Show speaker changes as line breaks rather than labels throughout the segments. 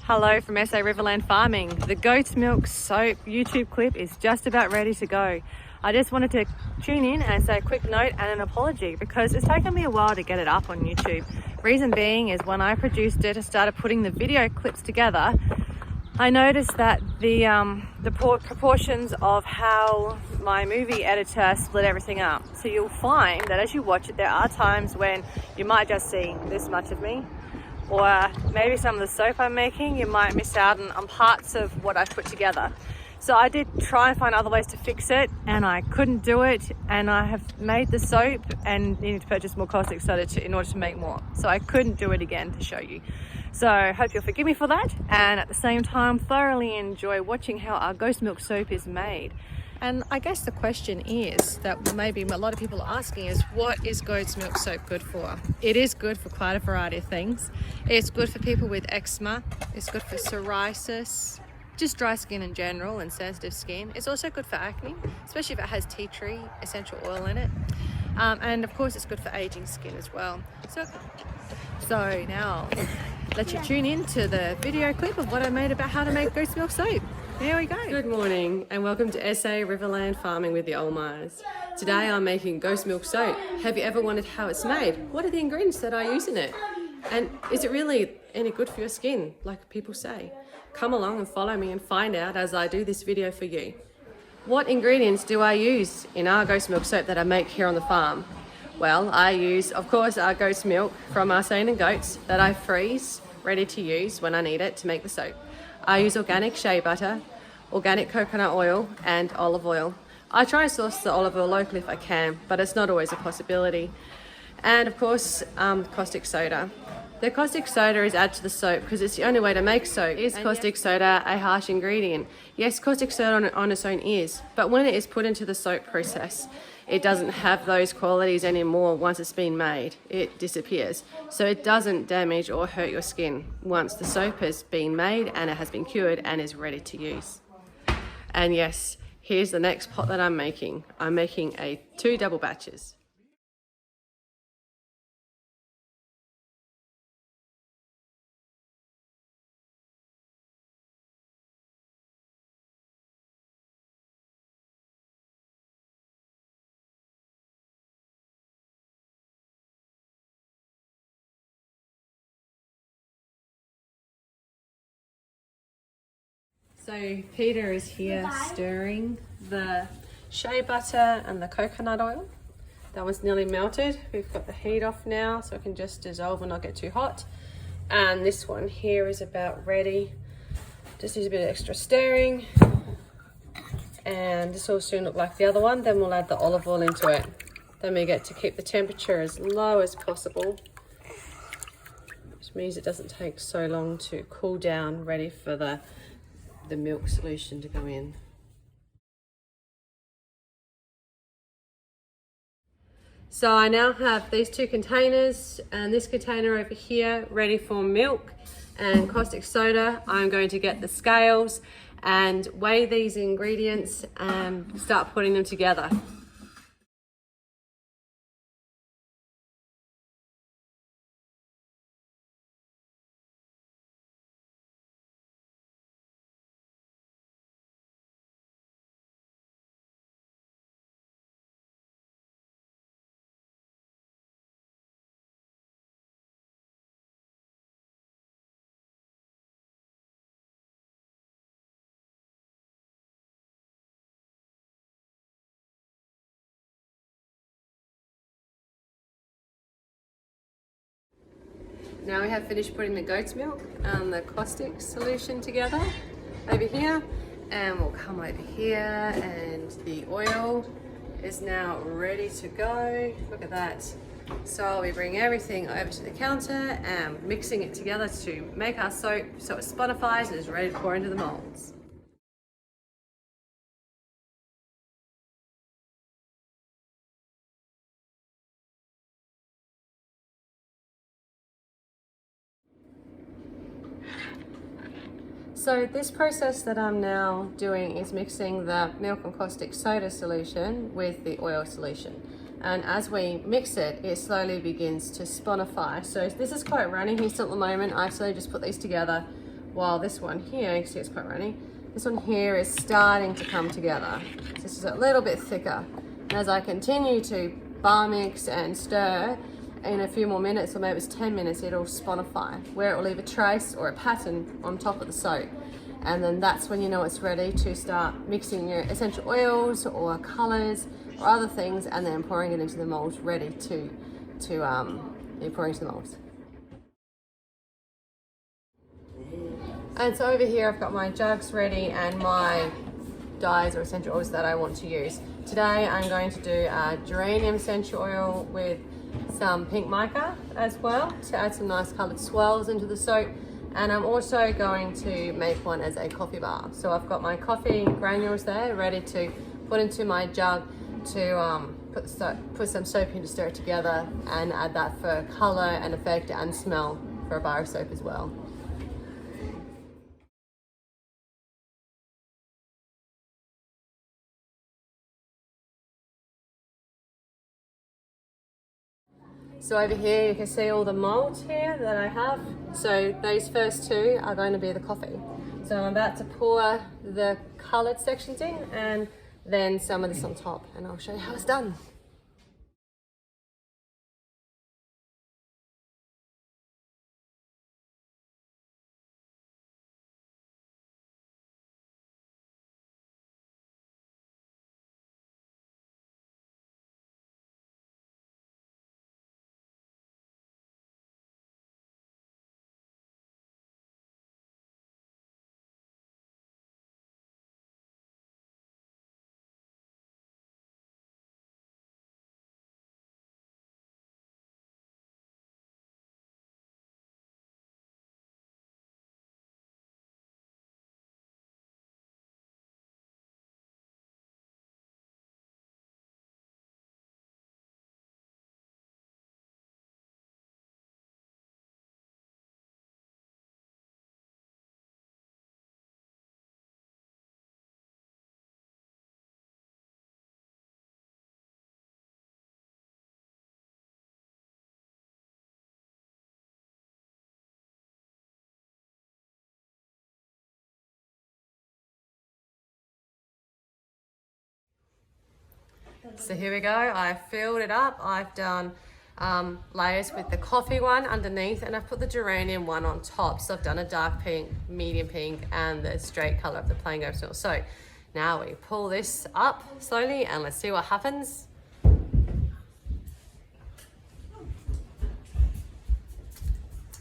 Hello from SA Riverland Farming. The goat's milk soap YouTube clip is just about ready to go. I just wanted to tune in and say a quick note and an apology because it's taken me a while to get it up on YouTube. Reason being is when I produced it, I started putting the video clips together, I noticed that the proportions of how my movie editor split everything up. So you'll find that as you watch it, there are times when you might just see this much of me, or maybe some of the soap I'm making, you might miss out on parts of what I've put together. So I did try and find other ways to fix it, and I couldn't do it, and I have made the soap and needed to purchase more caustic soda in order to make more. So I couldn't do it again to show you. So I hope you'll forgive me for that, and at the same time thoroughly enjoy watching how our ghost milk soap is made. And I guess the question is that maybe a lot of people are asking is, what is goat's milk soap good for? It is good for quite a variety of things. It's good for people with eczema, it's good for psoriasis, just dry skin in general and sensitive skin. It's also good for acne, especially if it has tea tree essential oil in it. And of course it's good for aging skin as well. So now let you tune in to the video clip of what I made about how to make goat's milk soap. Here we go. Good morning and welcome to SA Riverland Farming with the Ohlmeyers. Today I'm making ghost milk soap. Have you ever wondered how it's made? What are the ingredients that I use in it? And is it really any good for your skin, like people say? Come along and follow me and find out as I do this video for you. What ingredients do I use in our ghost milk soap that I make here on the farm? Well, I use, of course, our goat's milk from our Sane goats that I freeze ready to use when I need it to make the soap. I use organic shea butter, organic coconut oil, and olive oil. I try and source the olive oil locally if I can, but it's not always a possibility. And of course, caustic soda. The caustic soda is added to the soap because it's the only way to make soap. Is caustic soda a harsh ingredient? Yes, caustic soda on its own is, but when it is put into the soap process, it doesn't have those qualities anymore once it's been made. It disappears. So it doesn't damage or hurt your skin once the soap has been made and it has been cured and is ready to use. And yes, here's the next pot that I'm making. I'm making 2 double batches. So Peter is here stirring the shea butter and the coconut oil. That one's nearly melted. We've got the heat off now so it can just dissolve and not get too hot. And this one here is about ready. Just needs a bit of extra stirring. And this will soon look like the other one. Then we'll add the olive oil into it. Then we get to keep the temperature as low as possible, which means it doesn't take so long to cool down, ready for the milk solution to go in. So I now have these 2 containers and this container over here ready for milk and caustic soda. I'm going to get the scales and weigh these ingredients and start putting them together. Now we have finished putting the goat's milk and the caustic solution together over here, and we'll come over here and the oil is now ready to go. Look at that. So we bring everything over to the counter and mixing it together to make our soap so it sponifies and is ready to pour into the molds. So this process that I'm now doing is mixing the milk and caustic soda solution with the oil solution. And as we mix it, it slowly begins to sponify. So this is quite runny here still at the moment. I slowly just put these together while this one here, you can see it's quite runny, this one here is starting to come together. So this is a little bit thicker. And as I continue to bar mix and stir, in a few more minutes, or maybe it's 10 minutes, it'll sponify, where it will leave a trace or a pattern on top of the soap. And then that's when you know it's ready to start mixing your essential oils or colors or other things, and then pouring it into the molds, ready to pour into the molds. And so over here I've got my jugs ready and my dyes or essential oils that I want to use. Today I'm going to do a geranium essential oil with some pink mica as well, to add some nice coloured swirls into the soap. And I'm also going to make one as a coffee bar. So I've got my coffee granules there ready to put into my jug to put some soap in to stir it together, and add that for colour and effect and smell for a bar of soap as well. So over here you can see all the molds here that I have. So these first two are going to be the coffee. So I'm about to pour the coloured sections in and then some of this on top, and I'll show you how it's done. So here we go, I've filled it up. I've done layers with the coffee one underneath, and I've put the geranium one on top. So I've done a dark pink, medium pink, and the straight color of the plain goat milk. So now we pull this up slowly and let's see what happens.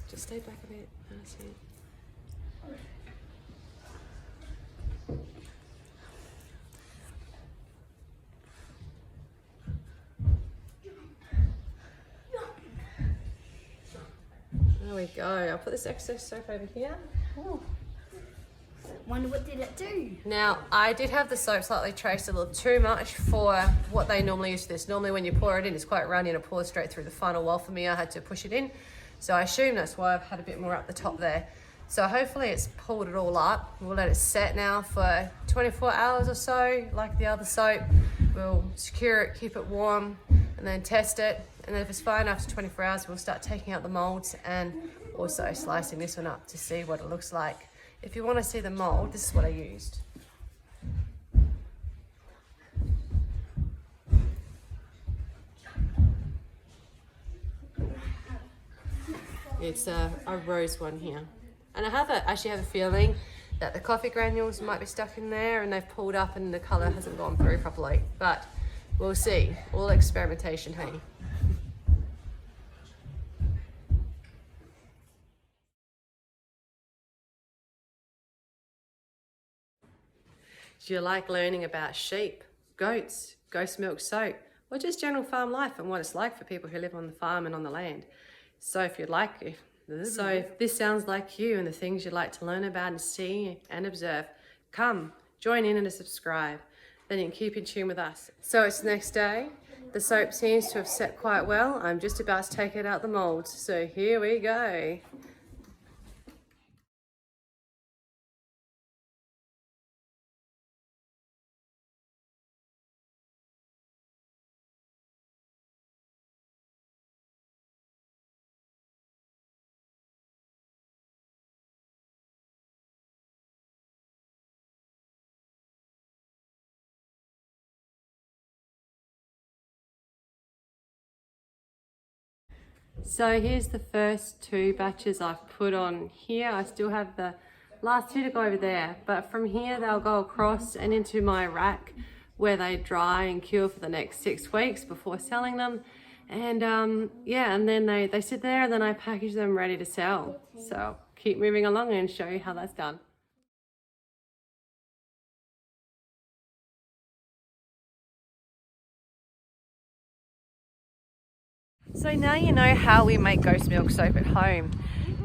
Just stay back a bit. That's it. There we go. I'll put this extra soap over here.
Oh. Wonder what did it do?
Now, I did have the soap slightly traced a little too much for what they normally use for this. Normally when you pour it in, it's quite runny and it pours straight through the final wall. For me, I had to push it in. So I assume that's why I've had a bit more up the top there. So hopefully it's pulled it all up. We'll let it set now for 24 hours or so, like the other soap. We'll secure it, keep it warm, and then test it. And then if it's fine after 24 hours, we'll start taking out the molds and also slicing this one up to see what it looks like. If you want to see the mold, this is what I used. It's a rose one here. And I actually have a feeling that the coffee granules might be stuck in there and they've pulled up and the colour hasn't gone through properly. But we'll see. All experimentation, hey? Do you like learning about sheep, goats, ghost milk soap, or just general farm life and what it's like for people who live on the farm and on the land? So if this sounds like you and the things you'd like to learn about and see and observe, come, join in and subscribe. Then you can keep in tune with us. So it's the next day. The soap seems to have set quite well. I'm just about to take it out the molds. So here we go. So here's the first 2 batches I've put on here. I still have the last 2 to go over there, but from here they'll go across and into my rack where they dry and cure for the next 6 weeks before selling them. And yeah, and then they sit there, and then I package them ready to sell. So keep moving along and show you how that's done. So now you know how we make ghost milk soap at home.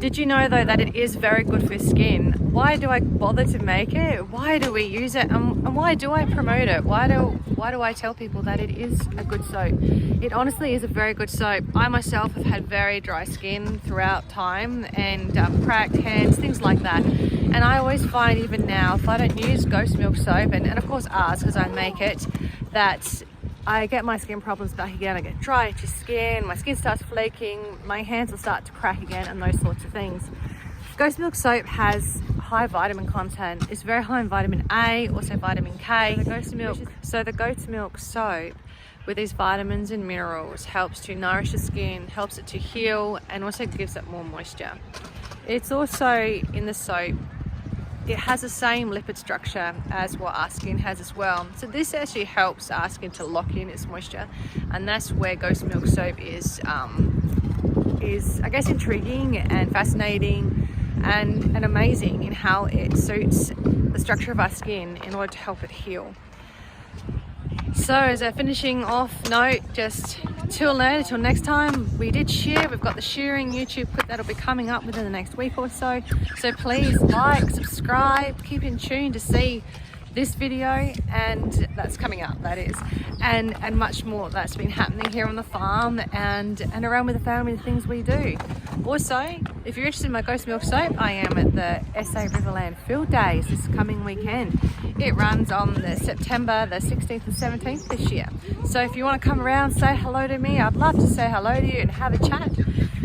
Did you know though that it is very good for skin? Why do I bother to make it? Why do we use it? And why do I promote it? Why do I tell people that it is a good soap? It honestly is a very good soap. I myself have had very dry skin throughout time, and cracked hands, things like that. And I always find, even now, if I don't use ghost milk soap, and of course ours because I make it, that I get my skin problems back again. I get dry, itchy skin, my skin starts flaking, my hands will start to crack again, and those sorts of things. Ghost milk soap has high vitamin content. It's very high in vitamin A, also vitamin K. So the goat's milk soap with these vitamins and minerals helps to nourish the skin, helps it to heal, and also gives it more moisture. It's also in the soap, it has the same lipid structure as what our skin has as well. So this actually helps our skin to lock in its moisture, and that's where ghost milk soap is I guess intriguing and fascinating and amazing in how it suits the structure of our skin in order to help it heal. So as a finishing off note, just till next time, we did shear. We've got the shearing YouTube clip that'll be coming up within the next week or so. So please like, subscribe, keep in tune to see this video, and that's coming up, that is, and much more that's been happening here on the farm and around with the family, the things we do. Also, if you're interested in my ghost milk soap, I am at the SA Riverland Field Days this coming weekend. It runs on the September the 16th and 17th this year. So if you want to come around, say hello to me. I'd love to say hello to you and have a chat.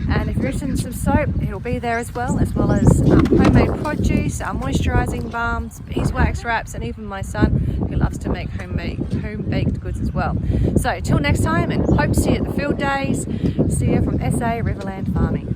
And if you're interested in some soap, it'll be there as well as homemade produce, moisturising balms, beeswax wraps, and even my son, who loves to make home-baked goods as well. So till next time, and hope to see you at the field days. See you from SA Riverland Farming.